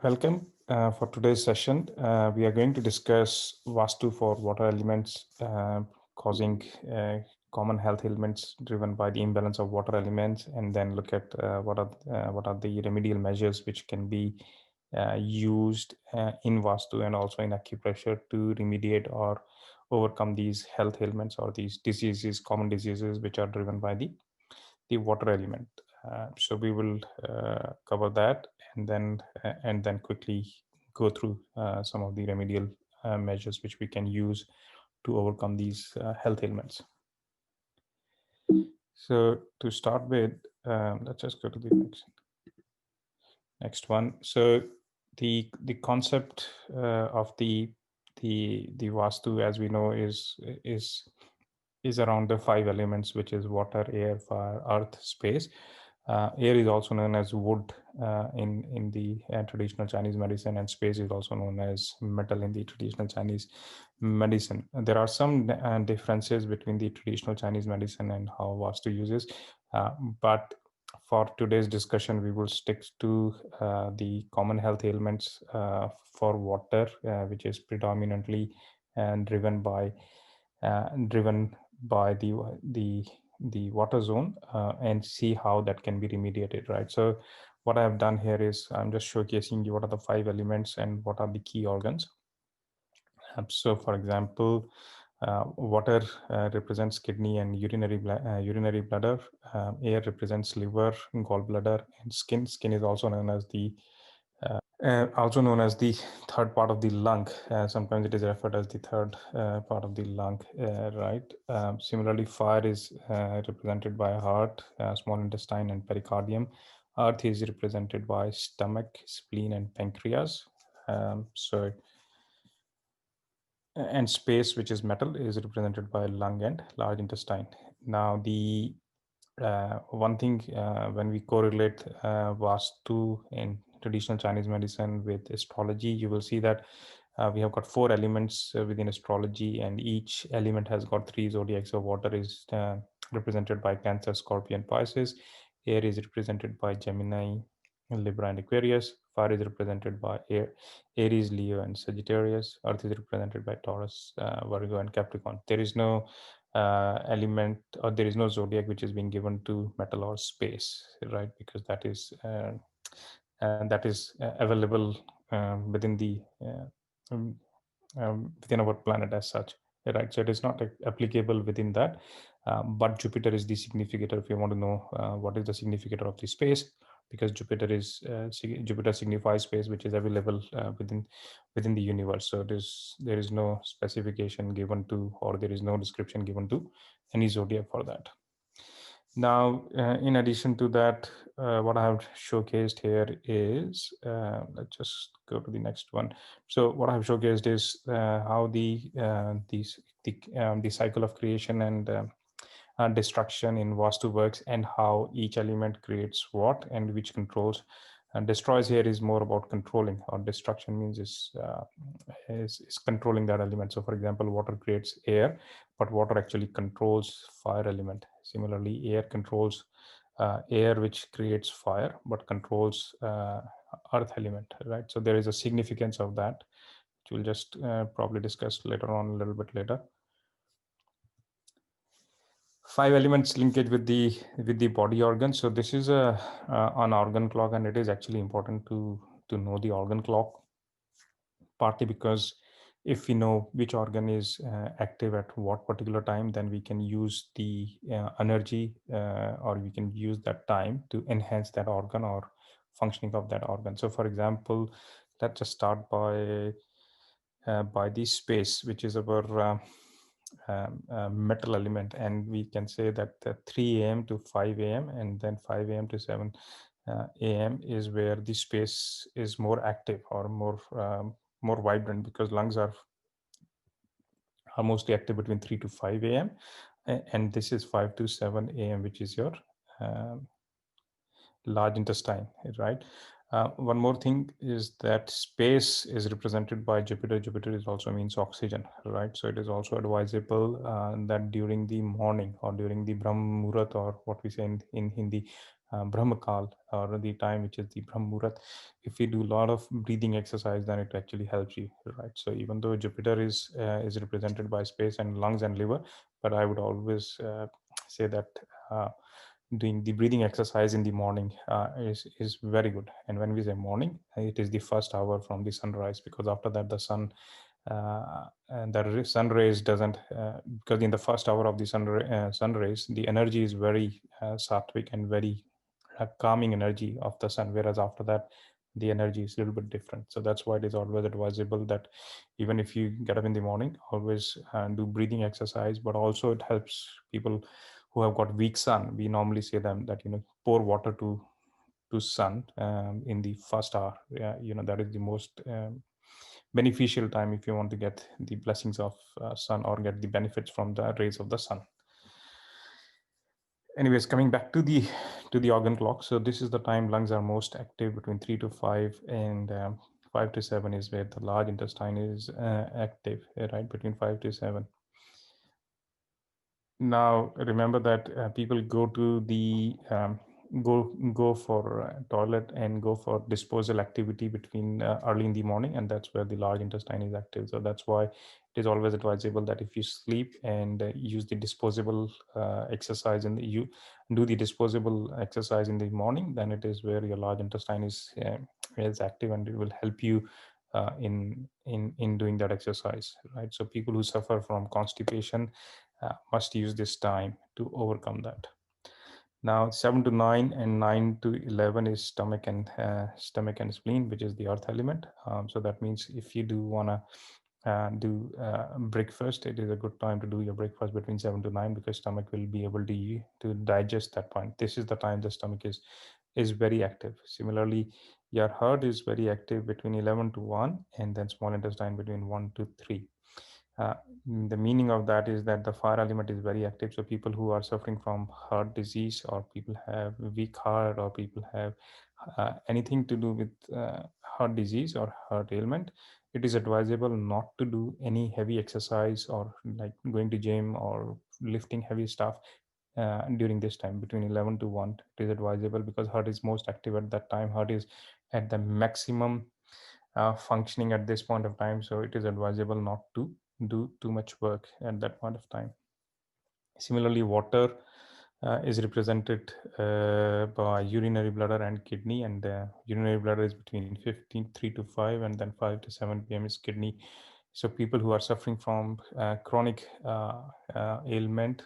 Welcome for today's session. We are going to discuss Vastu for water elements causing common health ailments driven by the imbalance of water elements, and then look at what are the remedial measures which can be used in Vastu and also in acupressure to remediate or overcome these health ailments or these diseases, common diseases which are driven by the water element. So we will cover that and then quickly go through some of the remedial measures which we can use to overcome these health ailments. So to start with, let's just go to the next one. So the concept of the Vastu, as we know, is around the 5 elements, which is water, air, fire, earth, space. Air is also known as wood in the traditional Chinese medicine, and space is also known as metal in the traditional Chinese medicine. There are some differences between the traditional Chinese medicine and how Vastu uses, but for today's discussion, we will stick to the common health ailments for water, which is predominantly driven by the water zone, and see how that can be remediated, right? So what I have done here is I'm just showcasing you what are the 5 elements and what are the key organs. So for example, water represents kidney and urinary bladder. Air represents liver, gallbladder, and skin. Skin is also known as the third part of the lung. Sometimes it is referred as the third part of the lung, right? Similarly, fire is represented by heart, small intestine, and pericardium. Earth is represented by stomach, spleen, and pancreas. And space, which is metal, is represented by lung and large intestine. Now, the one thing when we correlate Vastu in traditional Chinese medicine with astrology, you will see that we have got 4 elements within astrology, and each element has got 3 zodiacs. So water is represented by Cancer, Scorpion, Pisces. Air is represented by Gemini, Libra, and Aquarius. Fire is represented by Aries, Leo, and Sagittarius. Earth is represented by Taurus, Virgo, and Capricorn. There is no element, or there is no zodiac which is being given to metal or space, right? Because that is available within the within our planet as such, right? So it is not applicable within that, but Jupiter is the significator. If you want to know what is the significator of the space, because Jupiter signifies space which is available within the universe. So there is no specification given to, or there is no description given to any zodiac for that. Now, in addition to that, what I have showcased here is, let's just go to the next one. So what I have showcased is how the cycle of creation and destruction in Vastu works, and how each element creates what and which controls and destroys. Here is more about controlling, or destruction means is controlling that element. So for example, water creates air, but water actually controls fire element. Similarly, air controls air, which creates fire, but controls earth element, right? So there is a significance of that, which we'll just probably discuss later on, a little bit later. 5 elements linkage with the body organs. So this is an organ clock, and it is actually important to know the organ clock, partly because if we know which organ is active at what particular time, then we can use the energy or we can use that time to enhance that organ or functioning of that organ. So for example, let's just start by the space, which is our metal element, and we can say that 3 a.m. to 5 a.m. and then 5 a.m. to 7 a.m. is where the space is more active or more vibrant, because lungs are mostly active between 3 to 5 a.m. and this is 5 to 7 a.m., which is your large intestine, right? One more thing is that space is represented by Jupiter. Jupiter is also means oxygen, right? So it is also advisable that during the morning or during the Brahm Muhurat, or what we say in Hindi, Brahmakal, or the time which is the Brahmurat. If you do a lot of breathing exercise, then it actually helps you, right? So even though Jupiter is represented by space and lungs and liver, but I would always say that doing the breathing exercise in the morning is very good. And when we say morning, it is the first hour from the sunrise, because after that the sun and the sun rays doesn't because in the first hour of the sun rays, the energy is very sattvic and very calming energy of the sun, whereas after that the energy is a little bit different. So that's why it is always advisable that even if you get up in the morning, always do breathing exercise. But also it helps people who have got weak sun. We normally say them that, pour water to sun in the first hour. That is the most beneficial time if you want to get the blessings of sun, or get the benefits from the rays of the sun. Anyways, coming back to the organ clock. So this is the time lungs are most active, between 3 to 5, and 5 to 7 is where the large intestine is active, right? Between 5 to 7. Now remember that people go to the go for toilet and go for disposal activity between early in the morning, and that's where the large intestine is active. So that's why it is always advisable that if you sleep and use the disposable exercise, and you do the disposable exercise in the morning, then it is where your large intestine is active, and it will help you in doing that exercise, right? So people who suffer from constipation must use this time to overcome that. Now 7 to 9 and 9 to 11 is stomach and spleen, which is the earth element. So that means if you do want to do breakfast, it is a good time to do your breakfast between 7 to 9, because stomach will be able to digest that point. This is the time the stomach is very active. Similarly, your heart is very active between 11 to 1, and then small intestine between 1 to 3. uh, the meaning of that is that the fire element is very active. So people who are suffering from heart disease, or people have weak heart, or people have anything to do with heart disease or heart ailment, it is advisable not to do any heavy exercise, or like going to gym or lifting heavy stuff during this time between 11 to 1. It is advisable because heart is most active at that time. Heart is at the maximum functioning at this point of time, so it is advisable not to do too much work at that point of time. Similarly, water is represented by urinary bladder and kidney, and urinary bladder is between 3 to 5, and then 5 to 7 p.m. is kidney. So people who are suffering from chronic ailment,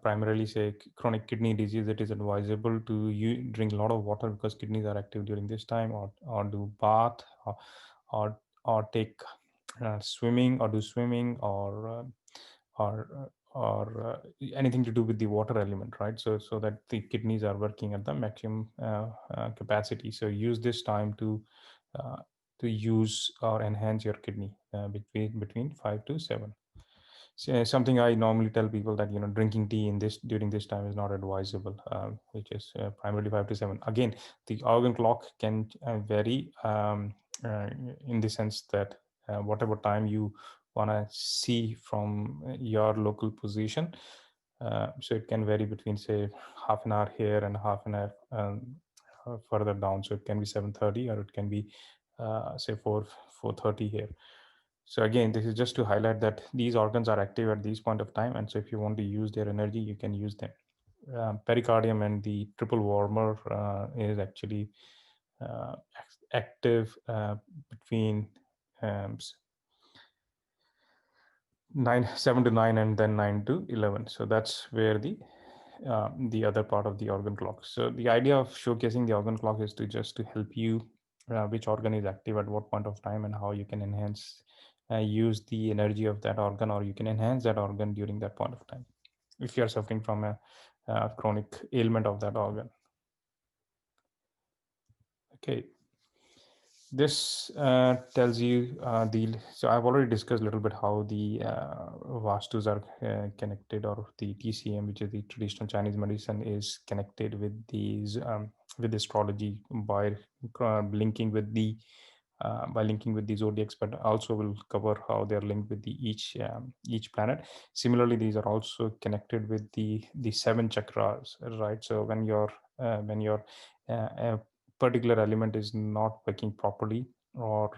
primarily say chronic kidney disease, it is advisable to drink a lot of water, because kidneys are active during this time, or do bath, or, or take swimming, or do swimming, or anything to do with the water element, right? So that the kidneys are working at the maximum capacity. So use this time uh, to use or enhance your kidney between 5 to 7. So something I normally tell people that, drinking tea in this during this time is not advisable, which is primarily 5 to 7. Again, the organ clock can vary uh, in the sense that whatever time you want to see from your local position, so it can vary between, say, half an hour here and half an hour further down. So it can be 7:30, or it can be say 4:30 here. So again, this is just to highlight that these organs are active at this point of time, and so if you want to use their energy, you can use them. Pericardium and the triple warmer is actually active between um, 7 to 9, and then 9 to 11. So that's where the other part of the organ clock. So the idea of showcasing the organ clock is to just to help you which organ is active at what point of time, and how you can enhance use the energy of that organ, or you can enhance that organ during that point of time if you are suffering from a chronic ailment of that organ. Okay, this tells you so I've already discussed a little bit how the vastus are connected, or the TCM, which is the traditional Chinese medicine, is connected with these with astrology by linking with the by linking with the zodiacs, but also will cover how they're linked with the each planet. Similarly, these are also connected with the seven chakras, right? So when your a particular element is not working properly, or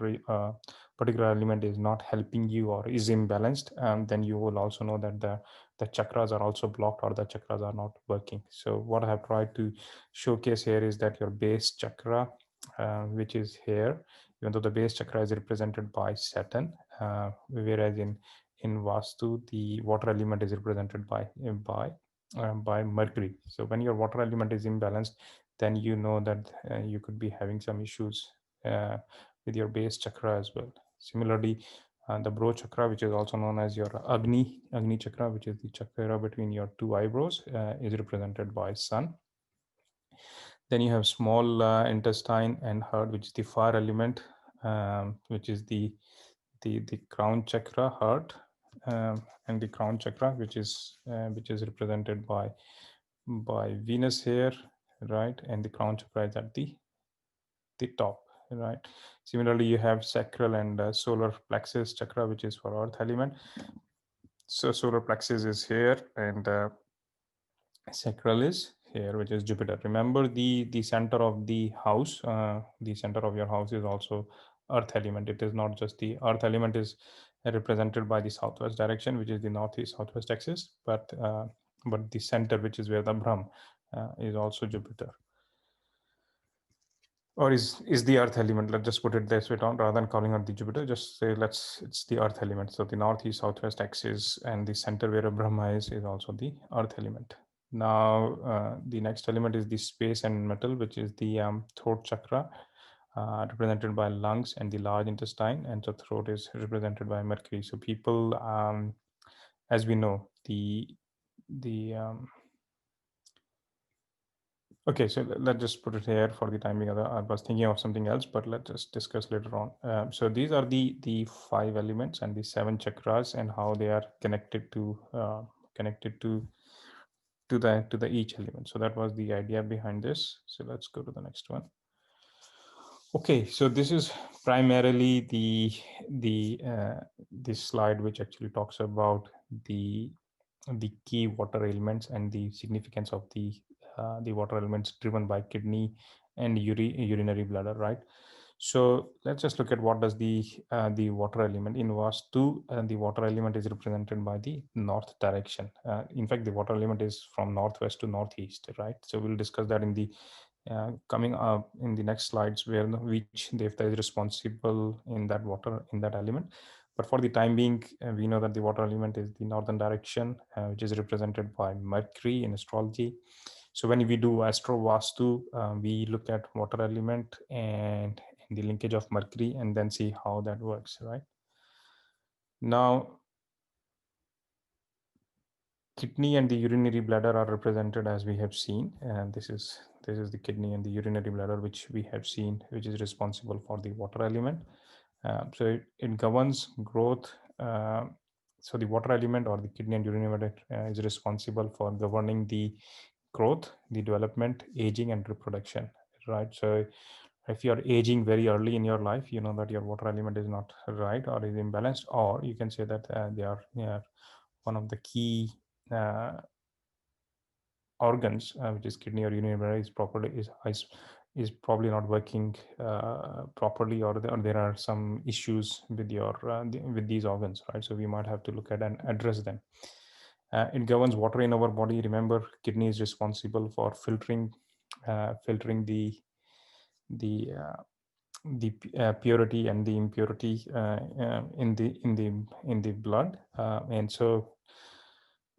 particular element is not helping you or is imbalanced, then you will also know that the chakras are also blocked, or the chakras are not working. So what I have tried to showcase here is that your base chakra, which is here, even though the base chakra is represented by Saturn, whereas in Vastu the water element is represented by Mercury. So when your water element is imbalanced, then you know that you could be having some issues uh, with your base chakra as well. Similarly, the bro chakra, which is also known as your Agni chakra, which is the chakra between your two eyebrows, is represented by Sun. Then you have small intestine and heart, which is the fire element, which is the crown chakra, heart, and the crown chakra, which is represented by Venus here, right? And the crown chakra is at the top, right? Similarly, you have sacral and solar plexus chakra, which is for earth element. So solar plexus is here, and sacral is here, which is Jupiter. Remember, the center of the house, the center of your house is also earth element. It is not just the earth element is represented by the southwest direction, which is the northeast southwest axis, but the center, which is where the Brahm is also Jupiter, or is the earth element. Let's just put it this way down, rather than calling it the Jupiter, just say it's the earth element. So the northeast southwest axis and the center where Brahma is also the earth element. Now the next element is the space and metal, which is the throat chakra, represented by lungs and the large intestine, and the throat is represented by Mercury. So people, as we know, the okay, so let's just put it here for the time being. I was thinking of something else, but let's just discuss later on. So these are the five elements and the seven chakras, and how they are connected to the each element. So that was the idea behind this. So let's go to the next one. Okay, so this is primarily this slide, which actually talks about the key water elements and the significance of the water elements driven by kidney and urinary bladder, right? So let's just look at what does the water element in Vastu. The water element is represented by the north direction. In fact, the water element is from northwest to northeast, right? So we'll discuss that in the coming up in the next slides, where which devta is responsible in that element. But for the time being, we know that the water element is the northern direction, which is represented by Mercury in astrology. So when we do Astro Vastu, we look at water element and the linkage of Mercury, and then see how that works, right? Now, kidney and the urinary bladder are represented as we have seen, and this is the kidney and the urinary bladder, which we have seen, which is responsible for the water element. So it governs growth. So the water element, or the kidney and urinary bladder, is responsible for governing the growth, the development, aging, and reproduction, right? So if you are aging very early in your life, you know that your water element is not right or is imbalanced, or you can say that they are one of the key uh, organs, which is kidney or urinary bladder, is probably not working properly, or there are some issues with with these organs, right? So we might have to look at and address them. It governs water in our body. Remember, kidney is responsible for filtering the purity and the impurity in the blood, and so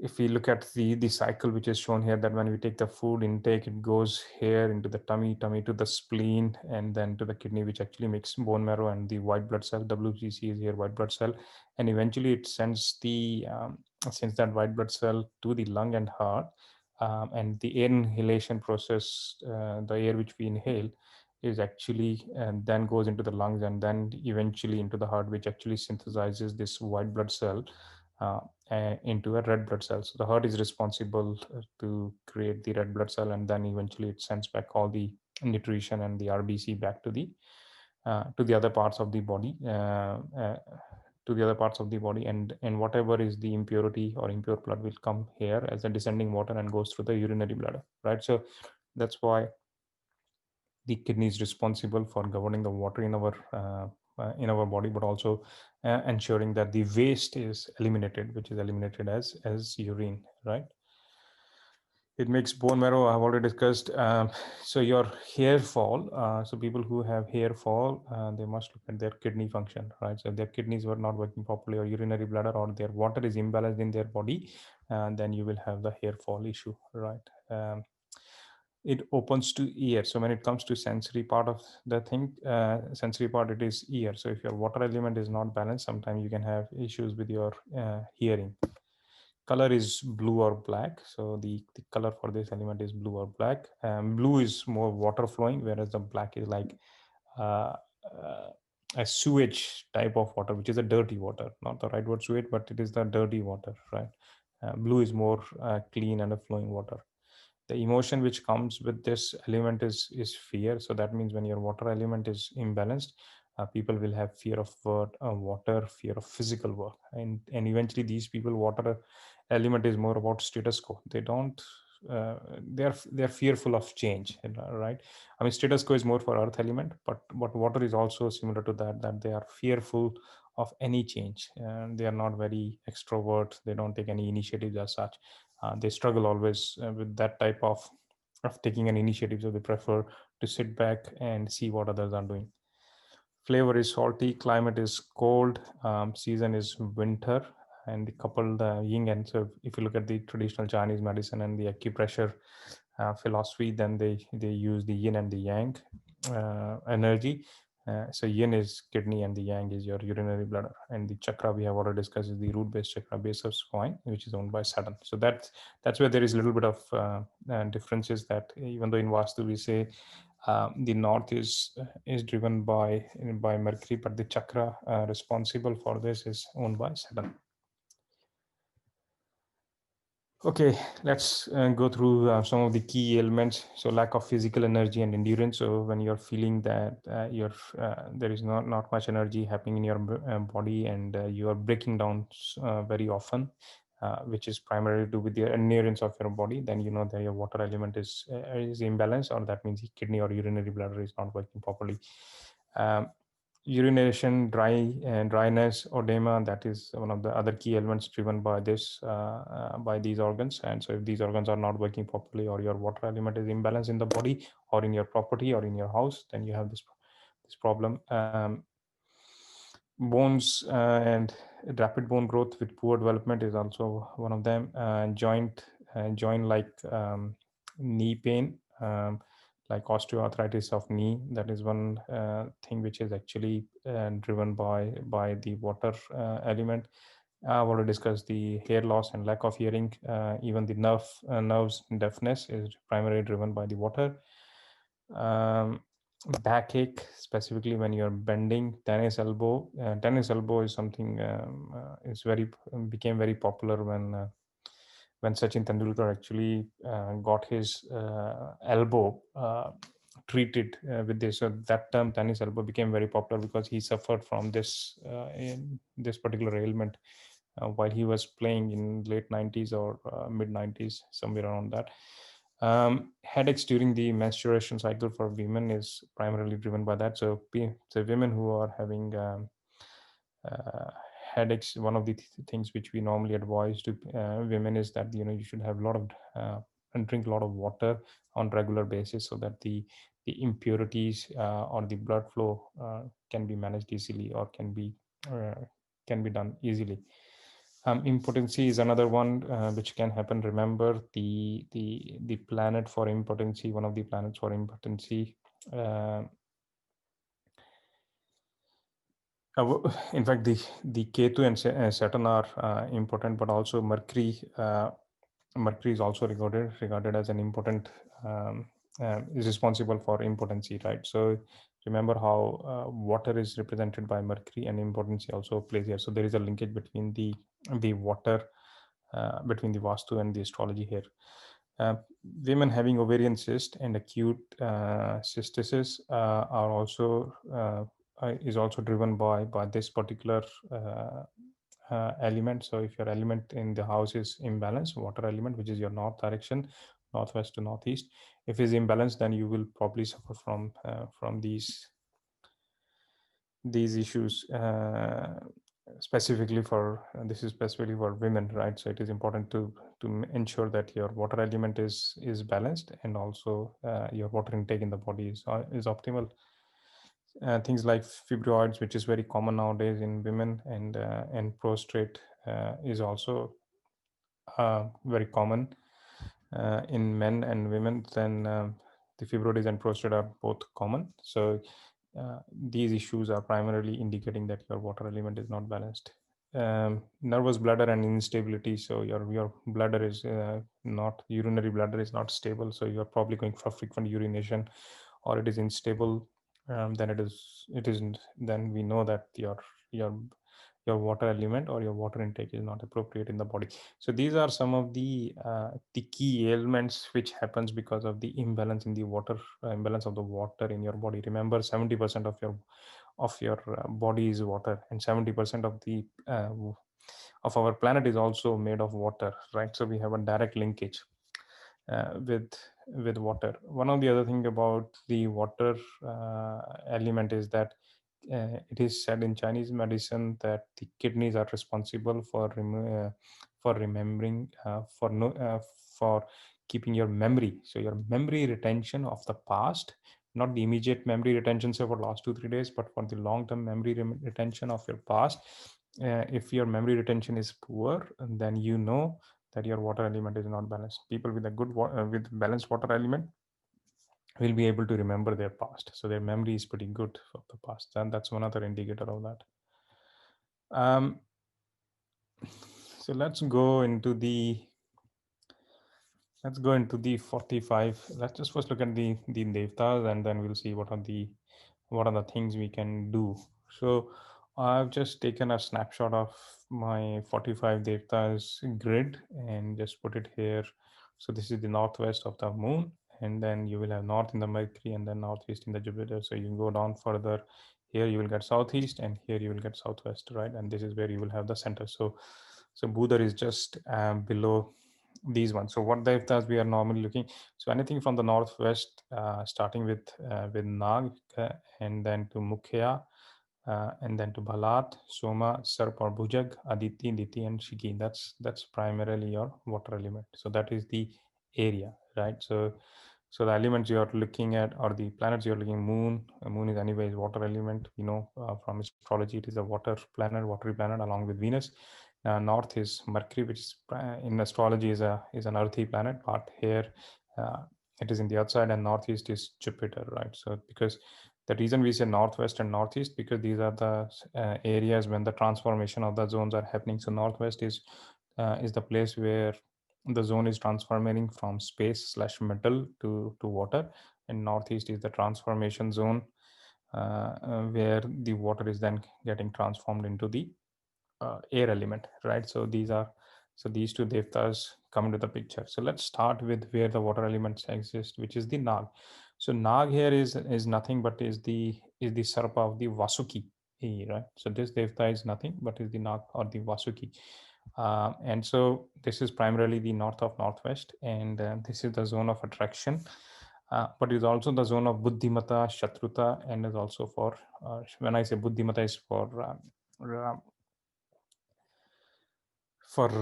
if we look at the cycle which is shown here, that when we take the food intake, it goes here into the tummy to the spleen, and then to the kidney, which actually makes bone marrow, and the white blood cell, WBC is here, white blood cell, and eventually it sends that white blood cell to the lung and heart, and the air inhalation process, the air which we inhale is actually, and then goes into the lungs, and then eventually into the heart, which actually synthesizes this white blood cell uh, into a red blood cell. So the heart is responsible to create the red blood cell, and then eventually it sends back all the nutrition and the RBC back to the to the other parts of the body, to the other parts of the body, and whatever is the impurity or impure blood will come here as a descending water and goes through the urinary bladder, right? So that's why the kidney is responsible for governing the water in our body, but also ensuring that the waste is eliminated, which is eliminated as urine, right? It makes bone marrow, I've already discussed. So your hair fall, so people who have hair fall, they must look at their kidney function, right? So if their kidneys were not working properly, or urinary bladder, or their water is imbalanced in their body, then you will have the hair fall issue, right? It opens to ear. So when it comes to sensory part of the thing, sensory part, it is ear. So if your water element is not balanced, sometimes you can have issues with your hearing. Color is blue or black. So the color for this element is blue or black. Blue is more water flowing, whereas the black is like uh, uh, a sewage type of water, which is a dirty water. Not the right word sewage, but it is the dirty water, right? Blue is more clean and a flowing water. The emotion which comes with this element is fear. So that means when your water element is imbalanced, people will have fear of water, fear of physical work, and eventually these people, water element is more about status quo. They don't they're fearful of change, right? I mean, status quo is more for earth element, but water is also similar to that they are fearful of any change, and they are not very extrovert. They don't take any initiatives as such. They struggle always with that type of taking an initiative, so they prefer to sit back and see what others are doing. Flavor is salty, climate is cold, season is winter, and the couple the yin and. So if you look at the traditional Chinese medicine and the acupressure philosophy, then they use the yin and the yang energy. So yin is kidney and the yang is your urinary bladder, and the chakra we have already discussed is the root based chakra, base of spine, which is owned by Saturn. So that's where there is a little bit of differences, that even though in Vastu we say the north is driven by Mercury, but the chakra responsible for this is owned by Saturn. Okay, let's go through some of the key ailments. So lack of physical energy and endurance. So when you're feeling that there is not much energy happening in your body, and you are breaking down very often, which is primarily to do with the endurance of your body, then you know that your water element is imbalanced, or that means the kidney or urinary bladder is not working properly. Um, Urination, dryness, edema, that is one of the other key elements driven by by these organs. And so if these organs are not working properly, or your water element is imbalanced in the body, or in your property, or in your house, then you have this problem. Bones and rapid bone growth with poor development is also one of them. Joint like knee pain, like osteoarthritis of knee, that is one thing which is actually driven by the water element. I've already discussed the hair loss and lack of hearing. Even the nerves deafness is primarily driven by the water. um, Backache, specifically when you're bending. Tennis elbow is something is very became very popular when Sachin Tendulkar actually got his elbow treated with this. So that term tennis elbow became very popular because he suffered from in this particular ailment while he was playing in late 90s or mid 90s, somewhere around that. Headaches during the menstruation cycle for women is primarily driven by that. So, so women who are having uh, headaches, one of the things which we normally advise to women is that you should have a lot of and drink a lot of water on regular basis, so that the impurities or the blood flow can be managed easily, or uh, can be done easily. Impotency is another one which can happen. Remember the planet for impotency, one of the planets for impotency. Uh, in fact, the Ketu and Saturn are important, but also Mercury. Mercury is also regarded as an important, is responsible for impotency, right? So remember how water is represented by Mercury, and impotency also plays here. So there is a linkage between the water, between the Vastu and the astrology here. Uh, Women having ovarian cyst and acute cystitis are also is also driven by this particular element. So if your element in the house is imbalanced, water element, which is your north direction, northwest to northeast, if it's imbalanced, then you will probably suffer from these issues. Specifically for this is specifically for women, right? So it is important to ensure that your water element is balanced, and also your water intake in the body is optimal. Things like fibroids, which is very common nowadays in women, and prostrate is also very common in men and women. Then the fibroids and prostate are both common. So these issues are primarily indicating that your water element is not balanced. Nervous bladder and instability. So your bladder is not urinary bladder is not stable. So you are probably going for frequent urination, or it is unstable. Then it isn't. Then we know that your your water element or your water intake is not appropriate in the body. So these are some of the key ailments which happens because of the imbalance in the water, imbalance of the water in your body. Remember, 70% of your body is water, and 70% of our planet is also made of water, right? So we have a direct linkage with water. One of the other thing about the water element is that it is said in Chinese medicine that the kidneys are responsible for remembering, for keeping your memory. So your memory retention of the past, not the immediate memory retention, say for last 2 3 days, but for the long term memory retention of your past. If your memory retention is poor, then you know that your water element is not balanced. People with a with balanced water element will be able to remember their past, so their memory is pretty good for the past, and that's one other indicator of that. um, so let's go into the 45. Let's just first look at the devtas, and then we'll see what are the things we can do. So I've just taken a snapshot of my 45 devtas grid and just put it here. So this is the northwest of the moon, and then you will have north in the Mercury, and then northeast in the Jupiter. So you go down further, here you will get southeast, and here you will get southwest, right? And this is where you will have the center. So Budar is just below these ones. So what devtas we are normally looking? So anything from the northwest, starting with Nag, and then to Mukhya, and then to Bhalat, Soma, Sarp or Bhujag, Aditi, Diti, and Shiki. That's primarily your water element. So that is the area, right? So the elements you are looking at, or the planets you are looking, moon is anyways water element. We know from astrology it is a water planet, watery planet, along with Venus. North is Mercury, which is in astrology is an earthy planet, but here uh, it is in the outside, and northeast is Jupiter, right? So because the reason we say northwest and northeast, because these are the areas when the transformation of the zones are happening. So northwest is the place where the zone is transforming from space slash metal to water, and northeast is the transformation zone where the water is then getting transformed into the air element, right? So these two devtas come into the picture. So let's start with where the water elements exist, which is the Nag. So Nag here is nothing but is the Sarpa of the Vasuki, right? So this devta is nothing but is the Nag or the Vasuki. And so this is primarily the north of northwest, and this is the zone of attraction, but is also the zone of Buddhimata, Shatruta, and is also for, when I say Buddhimata, is for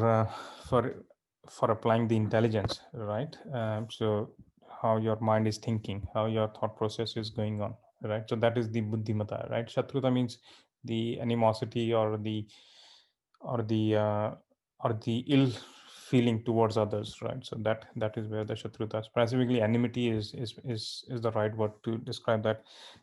uh, for for applying the intelligence, right? So how your mind is thinking, how your thought process is going on, right? So that is the Buddhimata, right? Shatruta means the animosity, or the uh, or the ill feeling towards others, right? So that is where the Shatruta, specifically enmity, is the right word to describe that.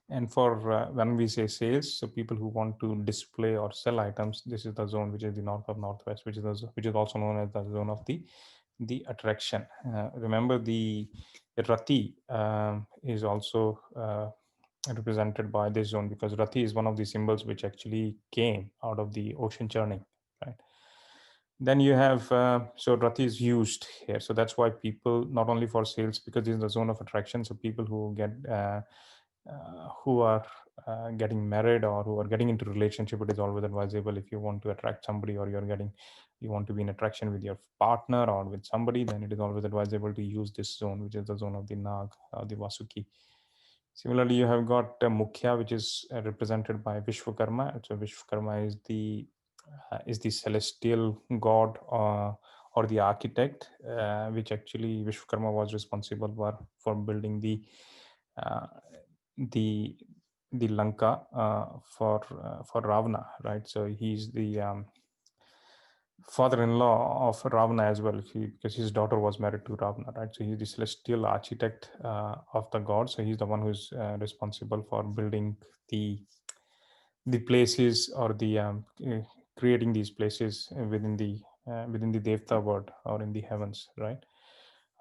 And for when we say sales, so people who want to display or sell items, this is the zone which is the north of northwest, which is also known as the zone of the attraction. Remember, the Rati is also represented by this zone, because Rati is one of the symbols which actually came out of the ocean churning, right? Then you have so Rati is used here, so that's why people, not only for sales, because this is the zone of attraction. So people who are getting married or who are getting into relationship, it is always advisable. If you want to attract somebody, or you want to be in attraction with your partner or with somebody, then it is always advisable to use this zone, which is the zone of the Nag or the Vasuki. Similarly, you have got Mukhya, which is represented by Vishwakarma. So Vishwakarma is the celestial god, or the architect, which actually Vishwakarma was responsible for building uh, the the Lanka for Ravana, right? So he's the father-in-law of Ravana as well, because his daughter was married to Ravana, right? So he's the celestial architect of the god. So he's the one who's responsible for building the the places, or creating these places within the Devta world, or in the heavens, right?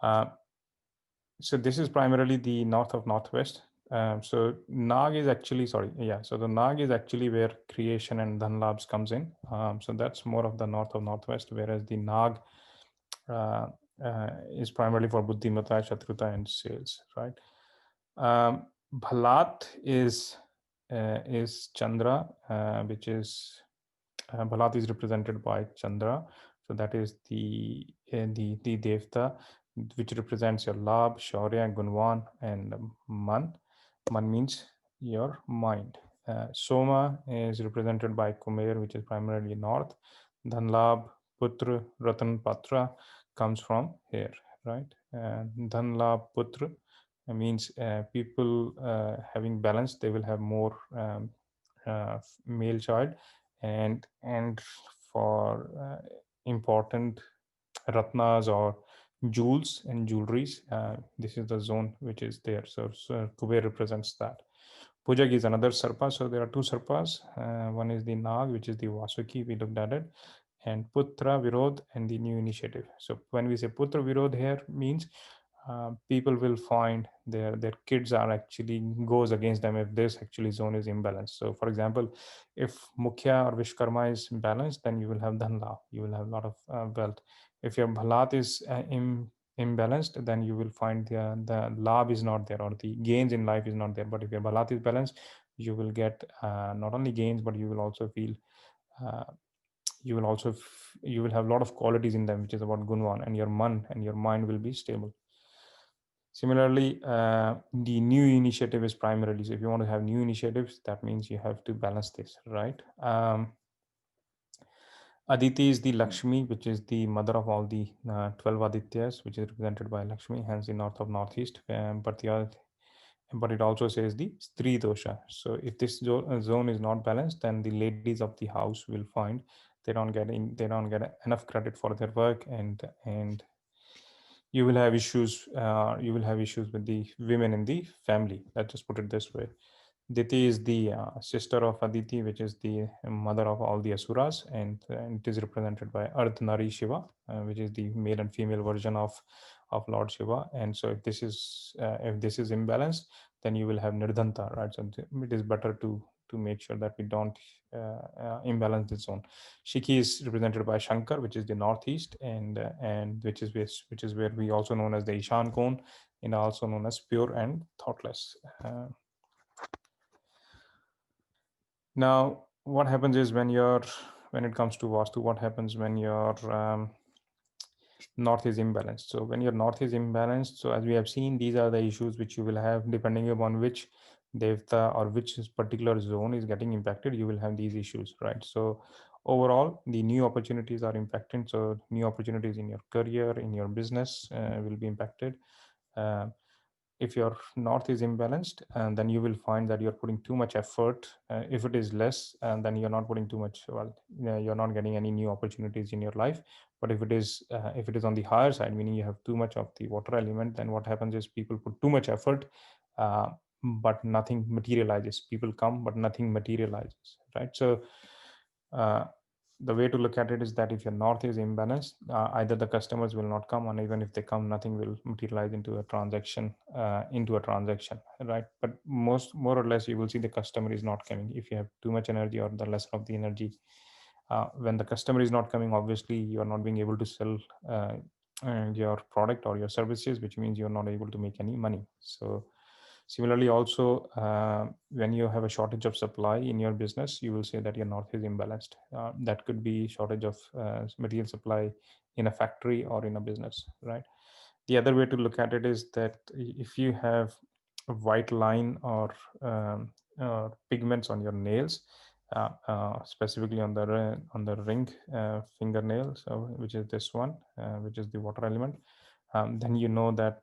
Uh, so this is primarily the north of northwest. So Nag is actually, sorry, yeah. So the Nag is actually where creation and Dhanlabs comes in. So that's more of the north of northwest, whereas the Nag uh, is primarily for Buddhimata, Shatruta, and sales, right? Bhalat is Chandra, which is Bhalat is represented by Chandra. So that is the Devta, which represents your Labh, Shaurya, Gunvan, and Man. Man means your mind. Soma is represented by Kumer, which is primarily north. Dhanlabh, Putra, Ratan, Patra comes from here, right? Dhanlabh, Putra means people having balance, they will have more male child, and for important ratnas or jewels and jewelries, this is the zone which is there. So Kuber represents that. Pujag is another sarpa. So there are two sarpas. One is the Nag, which is the Vasuki. We looked at it, and Putra Virod and the new initiative. So when we say Putra Virod here, means people will find their kids are actually goes against them if this actually zone is imbalanced. So for example, if Mukhya or Vishkarma is balanced, then you will have Dhanla, you will have a lot of wealth. If your Bhalat is imbalanced, then you will find the labh is not there, or the gains in life is not there. But if your Bhalat is balanced, you will get not only gains, but you will also feel uh, you will have a lot of qualities in them, which is about Gunwan, and your man and your mind will be stable. Similarly, the new initiative is primarily, so if you want to have new initiatives, that means you have to balance this, right? Aditi is the Lakshmi, which is the mother of all the 12 Adityas, which is represented by Lakshmi, hence the north of northeast. But it also says the Stri dosha. So if this zone is not balanced, then the ladies of the house will find they don't get enough credit for their work, and you will have issues. You will have issues with the women in the family. Let's just put it this way. Diti is the sister of Aditi, which is the mother of all the asuras, and it is represented by Ardhanari Shiva, which is the male and female version of Lord Shiva. And so, if this is imbalanced, then you will have Nirdhanta, right? So it is better to make sure that we don't imbalance this zone. Shiki is represented by Shankar, which is the northeast, and which is where we also known as the Ishan cone, and also known as pure and thoughtless. Now, what happens is when it comes to Vastu, what happens when your north is imbalanced? So when your north is imbalanced, so as we have seen, these are the issues which you will have depending upon which devta or which particular zone is getting impacted. You will have these issues, right? So overall, the new opportunities are impacted. So new opportunities in your career, in your business will be impacted. Uh, if your north is imbalanced, and then you will find that you're putting too much effort. If it is less, and then you're not putting too much, well, you're not getting any new opportunities in your life. But if it is on the higher side, meaning you have too much of the water element, then what happens is people put too much effort, uh, but nothing materializes. People come, but nothing materializes, right? So uh, the way to look at it is that if your north is imbalanced, either the customers will not come, and even if they come, nothing will materialize into a transaction, right? But more or less, you will see the customer is not coming if you have too much energy or the less of the energy. When the customer is not coming, obviously you are not being able to sell uh, your product or your services, which means you're not able to make any money. So similarly also, when you have a shortage of supply in your business, you will say that your north is imbalanced. That could be shortage of material supply in a factory or in a business, right? The other way to look at it is that if you have a white line or pigments on your nails, specifically on the ring fingernail, so which is this one, which is the water element, then you know that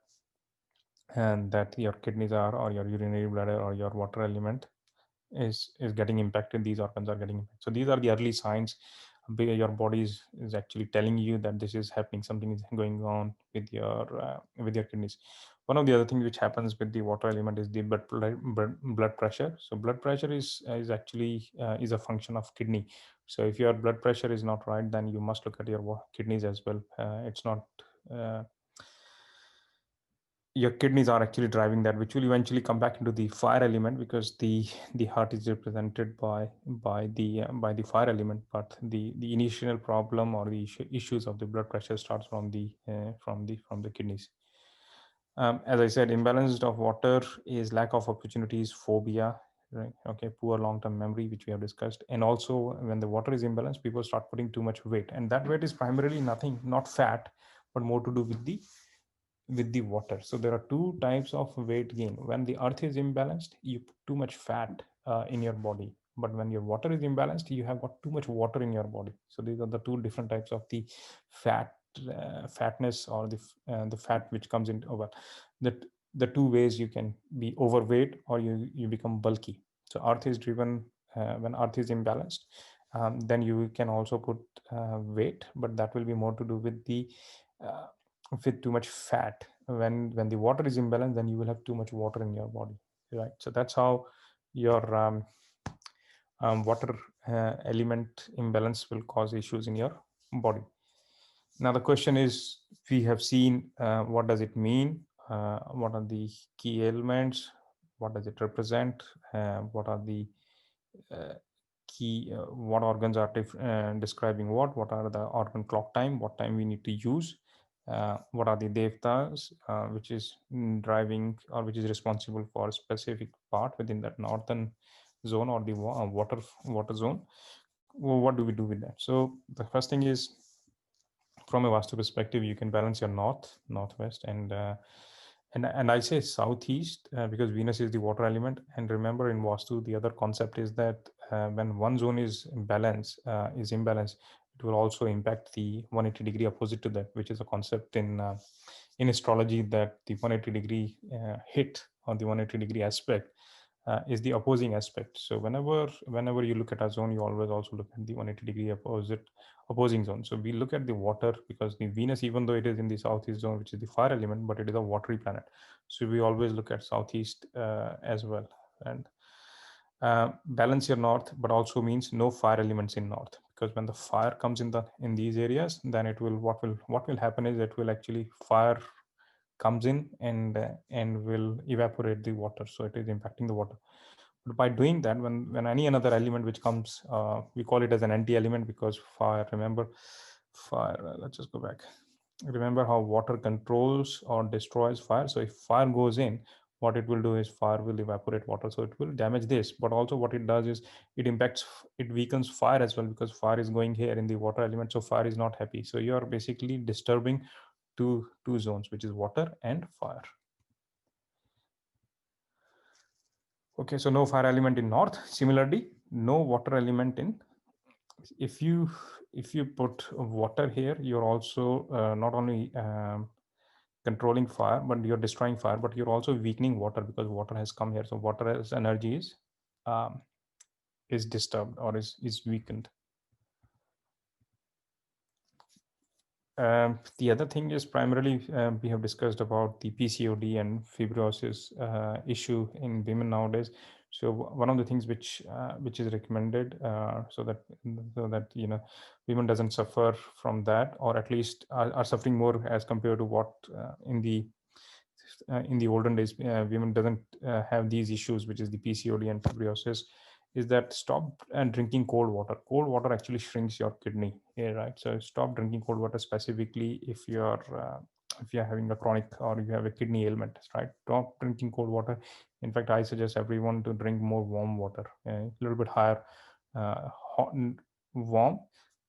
and that your kidneys are, or your urinary bladder, or your water element is getting impacted. These organs are getting impacted. So these are the early signs. Your body is actually telling you that this is happening, something is going on with your kidneys. One of the other things which happens with the water element is the blood pressure. So blood pressure is actually is a function of kidney. So if your blood pressure is not right, then you must look at your kidneys as well. It's not uh, Your kidneys are actually driving that, which will eventually come back into the fire element, because the heart is represented by the fire element. But the initial problem or the issues of the blood pressure starts from the kidneys. As I said, imbalanced of water is lack of opportunities, phobia, right? Okay, poor long-term memory, which we have discussed. And also, when the water is imbalanced, people start putting too much weight, and that weight is primarily nothing, not fat, but more to do with the water. So there are two types of weight gain. When the earth is imbalanced, you put too much fat in your body. But when your water is imbalanced, you have got too much water in your body. So these are the two different types of the fat, fatness, or the fat which comes in over. That the two ways you can be overweight or you become bulky. So earth is driven when earth is imbalanced. Then you can also put weight, but that will be more to do uh, with too much fat. When the water is imbalanced, then you will have too much water in your body, right? So that's how your water element imbalance will cause issues in your body. Now the question is, we have seen what does it mean, what are the key ailments, what does it represent, what are the uh, key what organs are describing what are the organ clock time, what time we need to use, what are the devtas, which is driving or which is responsible for a specific part within that northern zone or the water zone. What do we do with that? So the first thing is, from a Vastu perspective, you can balance your north, northwest, and I say southeast because Venus is the water element. And remember, in Vastu, the other concept is that when one zone is imbalanced, it will also impact the 180 degree opposite to that, which is a concept in astrology, that the 180 degree hit or the 180 degree aspect is the opposing aspect. So whenever you look at a zone, you always also look at the 180 degree opposing zone. So we look at the water because the Venus, even though it is in the southeast zone, which is the fire element, but it is a watery planet. So we always look at southeast as well. And balance your north, but also means no fire elements in north, because when the fire comes in these areas, then it will what will happen is it will actually fire comes in and will evaporate the water, so it is impacting the water. But by doing that, when any another element which comes, we call it as an anti-element, because fire, remember, fire, let's just go back. Remember how water controls or destroys fire. So if fire goes in, what it will do is fire will evaporate water, so it will damage this. But also what it does is it weakens fire as well, because fire is going here in the water element, so fire is not happy. So you are basically disturbing two zones, which is water and fire. Okay, so no fire element in north. Similarly, no water element in, if you put water here, you're also not only controlling fire, but you're destroying fire, but you're also weakening water, because water has come here. So water as energy um, is disturbed or is weakened. The other thing is primarily we have discussed about the PCOD and fibrosis issue in women nowadays. So one of the things which is recommended, so that women doesn't suffer from that, or at least are suffering more as compared to what in the olden days, women doesn't have these issues, which is the PCOD and fibrosis, is that stop and drinking cold water. Cold water actually shrinks your kidney. Yeah, right. So stop drinking cold water, specifically if you're having a chronic or you have a kidney ailment. Right. Stop drinking cold water. In fact, I suggest everyone to drink more warm water, a little bit higher, hot, warm.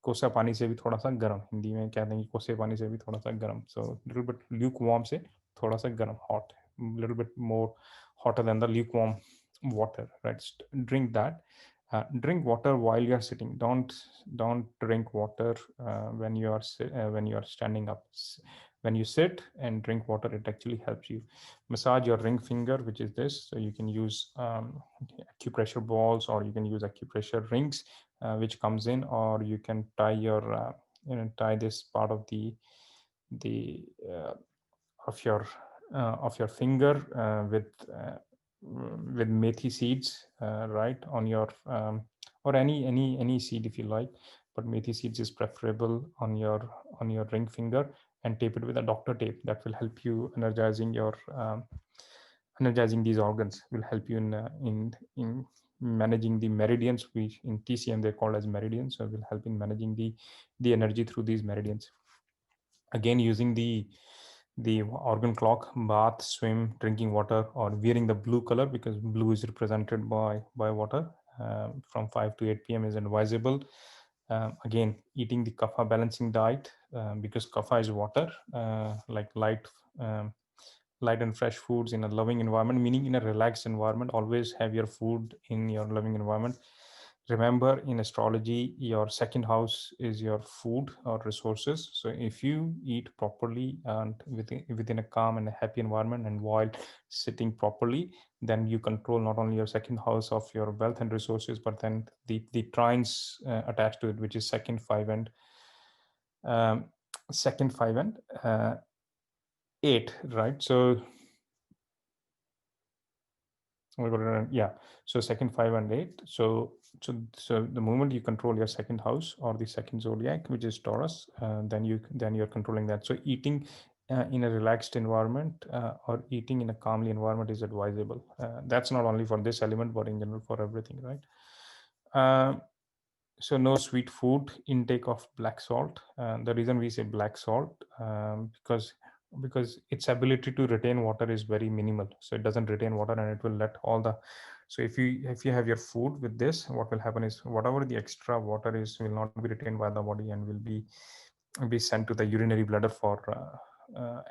कोसा पानी से भी थोड़ा सा गर्म, हिंदी में कहते हैं कि कोसे पानी से भी थोड़ा सा गर्म. So little bit lukewarm से थोड़ा सा गर्म, hot, little bit more hotter than the lukewarm water, right? Drink that. Drink water while you're sitting. Don't drink water when you are standing up. When you sit and drink water, it actually helps you. Massage your ring finger, which is this. So you can use acupressure balls, or you can use acupressure rings, which comes in, or you can tie this part of the of of your finger with methi seeds, right, on your or any seed if you like, but methi seeds is preferable on your ring finger, and tape it with a doctor tape. That will help you energizing these organs. Will help you in managing the meridians, which in TCM they're called as meridians. So it will help in managing the energy through these meridians. Again, using the organ clock, bath, swim, drinking water, or wearing the blue color, because blue is represented by water, from 5 to 8 p.m. is advisable. Again, eating the kapha balancing diet, because kapha is water, like um, light and fresh foods in a loving environment, meaning in a relaxed environment. Always have your food in your loving environment. Remember, in astrology, your second house is your food or resources. So if you eat properly and within a calm and a happy environment, and while sitting properly, then you control not only your second house of your wealth and resources, but then the trines attached to it, which is um, second, five, and eight, right? So we got it, yeah. So second, five, and eight. So the moment you control your second house or the second zodiac, which is Taurus, then you're controlling that. So eating in a relaxed environment, or eating in a calmly environment is advisable. That's not only for this element, but in general for everything, right? So no sweet food, intake of black salt. The reason we say black salt, because its ability to retain water is very minimal. So it doesn't retain water, and it will let all the. So if you have your food with this, what will happen is whatever the extra water is will not be retained by the body, and will be sent to the urinary bladder for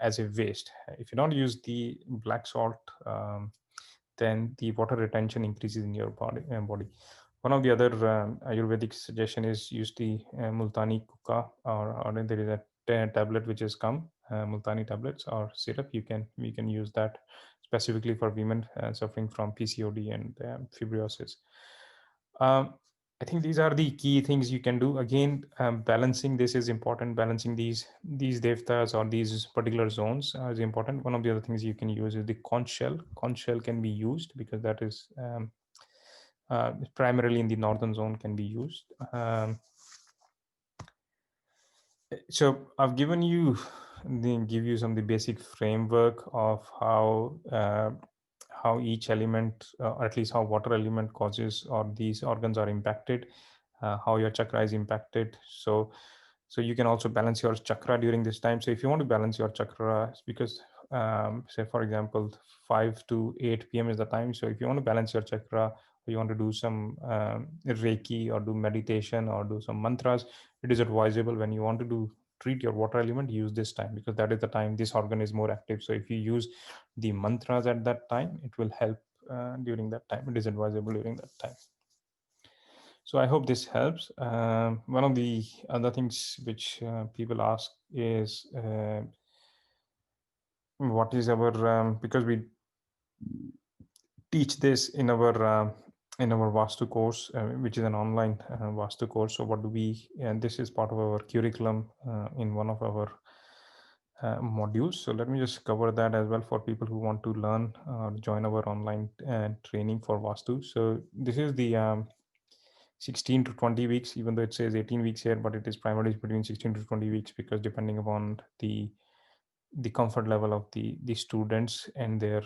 as a waste. If you don't use the black salt, then the water retention increases in your body. One of the other Ayurvedic suggestion is use the multani kuka, or there is a tablet which has come, multani tablets or syrup. We can use that specifically for women suffering from PCOD and fibrosis. Um, I think these are the key things you can do. Again, balancing this is important. Balancing these devtas or these particular zones is important. One of the other things you can use is the conch shell. Conch shell can be used because that is primarily in the northern zone can be used. So I've given you give you some of the basic framework of how each element, or at least how water element causes or these organs are impacted, how your chakra is impacted. So you can also balance your chakra during this time. So if you want to balance your chakra, because say for example 5 to 8 p.m. is the time. So if you want to balance your chakra, or you want to do some reiki or do meditation or do some mantras, it is advisable when you want to do treat your water element, use this time, because that is the time this organ is more active. So if you use the mantras at that time, it will help during that time. It is advisable during that time. So I hope this helps. One of the other things which people ask is what is our because we teach this in our Vastu course, which is an online Vastu course. So what do we? And this is part of our curriculum in one of our modules. So let me just cover that as well for people who want to learn or join our online training for Vastu. So this is the 16 to 20 weeks, even though it says 18 weeks here, but it is primarily between 16 to 20 weeks, because depending upon the comfort level of the students and their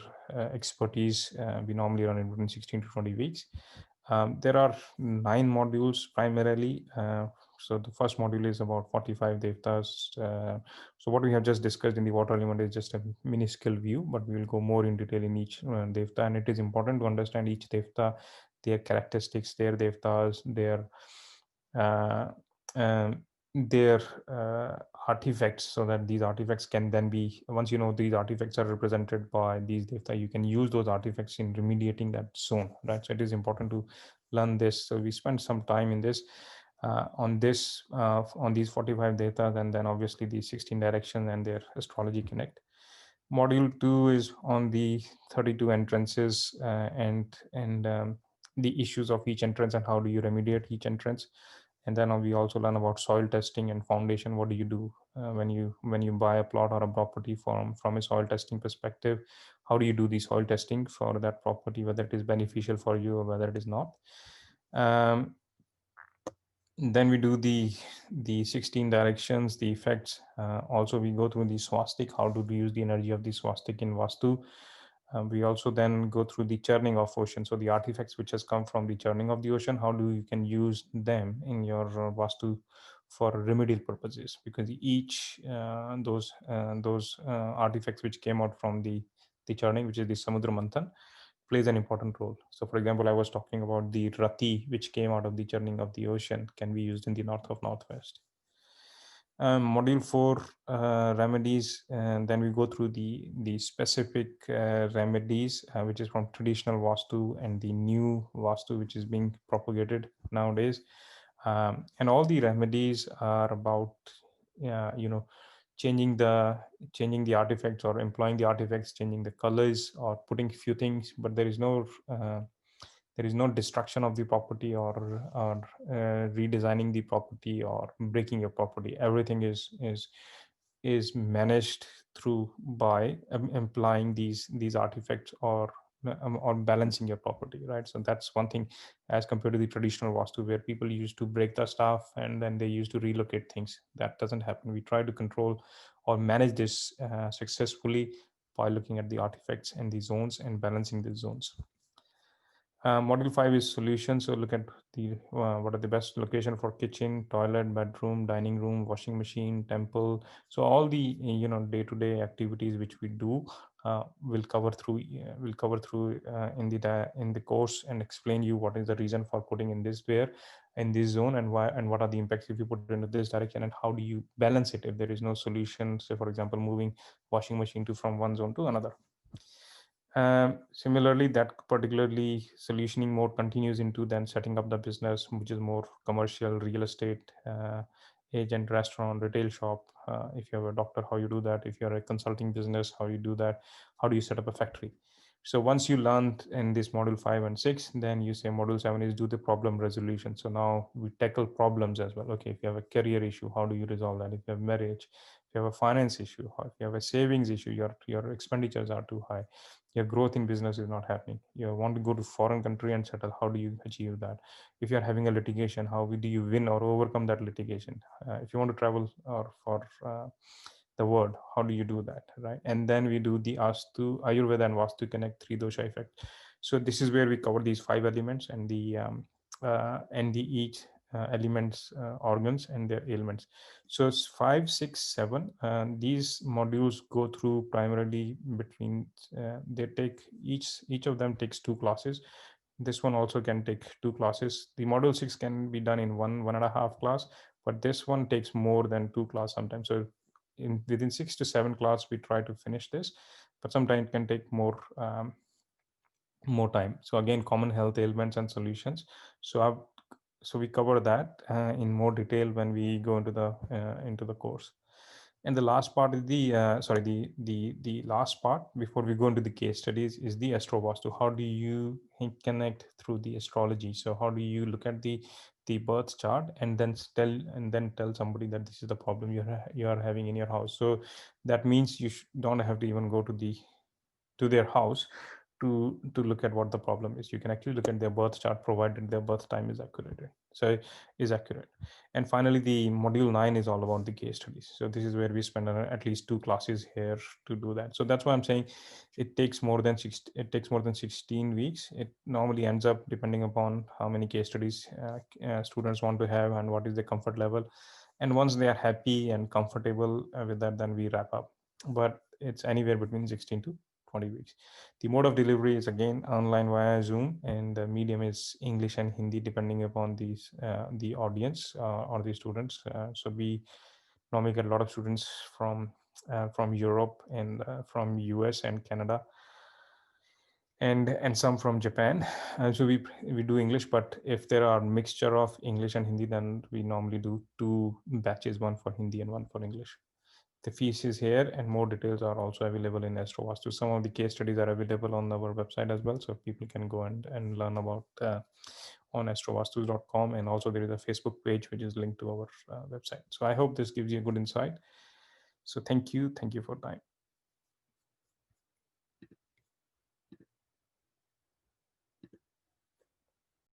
expertise, we normally run it between 16 to 20 weeks. There are 9 modules primarily. So the first module is about 45 devtas. So what we have just discussed in the water element is just a minuscule view, but we will go more in detail in each devta. And it is important to understand each devta, their characteristics, their devtas, uh, um, their artifacts, so that these artifacts can then be, once you know these artifacts are represented by these devta, you can use those artifacts in remediating that zone, right? So it is important to learn this. So we spent some time in this on these 45 data, and then obviously the 16 direction and their astrology connect. Module 2 is on the 32 entrances, and the issues of each entrance and how do you remediate each entrance. And then we also learn about soil testing and foundation. What do you do when you buy a plot or a property from a soil testing perspective? How do you do the soil testing for that property, whether it is beneficial for you or whether it is not? um, then we do the 16 directions, the effects. Also we go through the swastik, how to use the energy of the swastik in Vastu. We also then go through the churning of ocean, so the artifacts which has come from the churning of the ocean, how do you can use them in your Vastu for remedial purposes, because each those artifacts which came out from the churning, which is the Samudra Manthan, plays an important role. So, for example, I was talking about the rati, which came out of the churning of the ocean, can be used in the north of northwest. Module 4, remedies, and then we go through the specific remedies, which is from traditional Vastu and the new Vastu, which is being propagated nowadays. And all the remedies are about, you know, changing the changing the artifacts or employing the artifacts, changing the colors or putting few things, but there is no destruction of the property or redesigning the property or breaking your property. Everything is managed through by implying these artifacts or balancing your property, right? So that's one thing, as compared to the traditional Vastu where people used to break the stuff and then they used to relocate things. That doesn't happen. We try to control or manage this successfully by looking at the artifacts and the zones and balancing the zones. Module 5 is solutions. So look at the what are the best location for kitchen, toilet, bedroom, dining room, washing machine, temple. So all the day-to-day activities which we do will cover through in the course, and explain you what is the reason for putting in this where in this zone, and why, and what are the impacts if you put it into this direction, and how do you balance it if there is no solution. Say for example, moving washing machine to from one zone to another. Similarly, that particularly solutioning mode continues into then setting up the business, which is more commercial, real estate, agent, restaurant, retail shop. If you have a doctor, how you do that. If you're a consulting business, how you do that. How do you set up a factory? So once you learned in this module 5 and 6, then you say module 7 is do the problem resolution. So now we tackle problems as well. Okay, if you have a career issue, how do you resolve that? If you have marriage, if you have a finance issue, or if you have a savings issue, your expenditures are too high, your growth in business is not happening, you want to go to foreign country and settle, how do you achieve that? If you're having a litigation, how do you win or overcome that litigation? If you want to travel or for the world, how do you do that, right? And then we do the Astu, Ayurveda and Vastu connect 3 dosha effect. So this is where we cover these 5 elements and the each elements, organs and their ailments. So it's 5, 6, 7. These modules go through primarily between. They take each of them takes 2 classes. This one also can take 2 classes. The module 6 can be done in one and a half class, but this one takes more than 2 class sometimes. So in within 6 to 7 class, we try to finish this, but sometimes it can take more time. So again, common health ailments and solutions. So we cover that in more detail when we go into the course. And the last part is the last part before we go into the case studies is the astrovastu. How do you connect through the astrology? So how do you look at the birth chart and then tell somebody that this is the problem you are having in your house? So that means you don't have to even go to their house. to look at what the problem is. You can actually look at their birth chart, provided their birth time is accurate. So is accurate. And finally, the module 9 is all about the case studies. So this is where we spend at least 2 classes here to do that. So that's why I'm saying it takes more than 16 weeks. It normally ends up depending upon how many case studies students want to have and what is the comfort level. And once they are happy and comfortable with that, then we wrap up. But it's anywhere between 16 to 20 weeks. The mode of delivery is again online via Zoom, and the medium is English and Hindi, depending upon the audience or the students. So we normally get a lot of students from Europe and from US and Canada, and some from Japan. So we do English, but if there are mixture of English and Hindi, then we normally do two batches, one for Hindi and one for English. The fees is here, and more details are also available in Astrovastu. Some of the case studies are available on our website as well, so people can go and learn about on astrovastus.com. And also there is a Facebook page which is linked to our website. So I hope this gives you a good insight. So thank you for time.